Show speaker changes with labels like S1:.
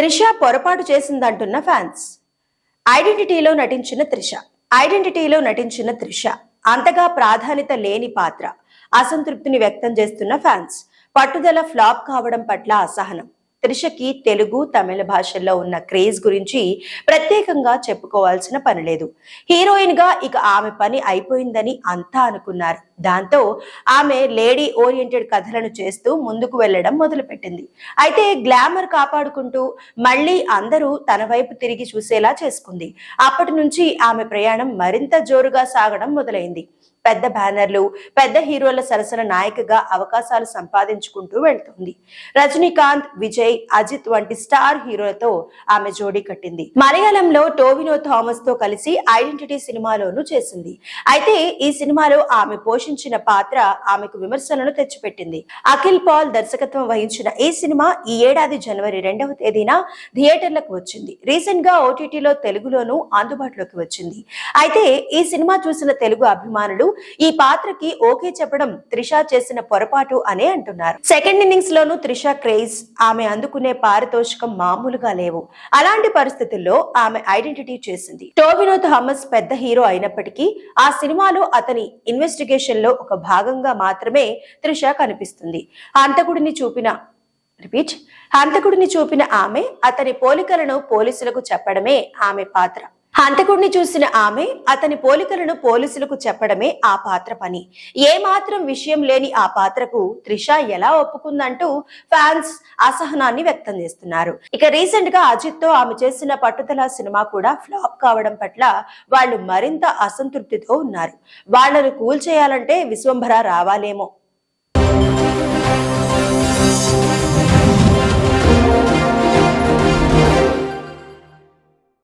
S1: త్రిష పొరపాటు చేసిందంటున్న ఫ్యాన్స్. ఐడెంటిటీలో నటించిన త్రిష అంతగా ప్రాధాన్యత లేని పాత్ర. అసంతృప్తిని వ్యక్తం చేస్తున్న ఫ్యాన్స్. పట్టుదల ఫ్లాప్ కావడం పట్ల అసహనం. త్రిషకి తెలుగు, తమిళ భాషల్లో ఉన్న క్రేజ్ గురించి ప్రత్యేకంగా చెప్పుకోవాల్సిన పని లేదు. హీరోయిన్ గా ఇక ఆమె పని అయిపోయిందని అంతా అనుకున్నారు. దాంతో ఆమె లేడీ ఓరియంటెడ్ కథలను చేస్తూ ముందుకు వెళ్లడం మొదలుపెట్టింది. అయితే గ్లామర్ కాపాడుకుంటూ మళ్ళీ అందరూ తన వైపు తిరిగి చూసేలా చేసుకుంది. అప్పటి నుంచి ఆమె ప్రయాణం మరింత జోరుగా సాగడం మొదలైంది. పెద్ద బ్యానర్లు, పెద్ద హీరోల సరసన నాయకగా అవకాశాలు సంపాదించుకుంటూ వెళ్తుంది. రజనీకాంత్, విజయ్, అజిత్ వంటి స్టార్ హీరోలతో ఆమె జోడీ కట్టింది. మలయాళంలో టోవినో థామస్ తో కలిసి ఐడెంటిటీ సినిమాలోనూ చేసింది. అయితే ఈ సినిమాలో ఆమె పోషించిన పాత్ర ఆమెకు విమర్శలను తెచ్చిపెట్టింది. అఖిల్ పాల్ దర్శకత్వం వహించిన ఈ సినిమా ఈ ఏడాది జనవరి 2వ తేదీన థియేటర్లకు వచ్చింది. రీసెంట్ గా ఓటీటీలో తెలుగులోనూ అందుబాటులోకి వచ్చింది. అయితే ఈ సినిమా చూసిన తెలుగు అభిమానులు ఈ పాత్రకి ఓకే చెప్పడం త్రిష చేసిన పొరపాటు అనే అంటున్నారు. సెకండ్ ఇన్నింగ్స్ లోనూ త్రిష క్రేజ్, ఆమె అందుకునే పారితోషికం మామూలుగా లేవు. అలాంటి పరిస్థితుల్లో ఆమె ఐడెంటిటీ చేసింది. టోవినో థామస్ పెద్ద హీరో అయినప్పటికీ ఆ సినిమాలో అతని ఇన్వెస్టిగేషన్ లో ఒక భాగంగా మాత్రమే త్రిష కనిపిస్తుంది. హంతకుడిని చూపిన ఆమె అతని పోలికలను పోలీసులకు చెప్పడమే ఆమె పాత్ర. హంతకుడిని చూసిన ఆమె అతని పోలికలను పోలీసులకు చెప్పడమే ఆ పాత్ర పని. ఏ మాత్రం విషయం లేని ఆ పాత్రకు త్రిష ఎలా ఒప్పుకుందంటూ ఫ్యాన్స్ అసహనాన్ని వ్యక్తం చేస్తున్నారు. ఇక రీసెంట్ గా అజిత్ తో ఆమె చేసిన పట్టుదల సినిమా కూడా ఫ్లాప్ కావడం పట్ల వాళ్ళు మరింత అసంతృప్తితో ఉన్నారు. వాళ్లను కూల్ చేయాలంటే విశ్వంభర రావాలేమో.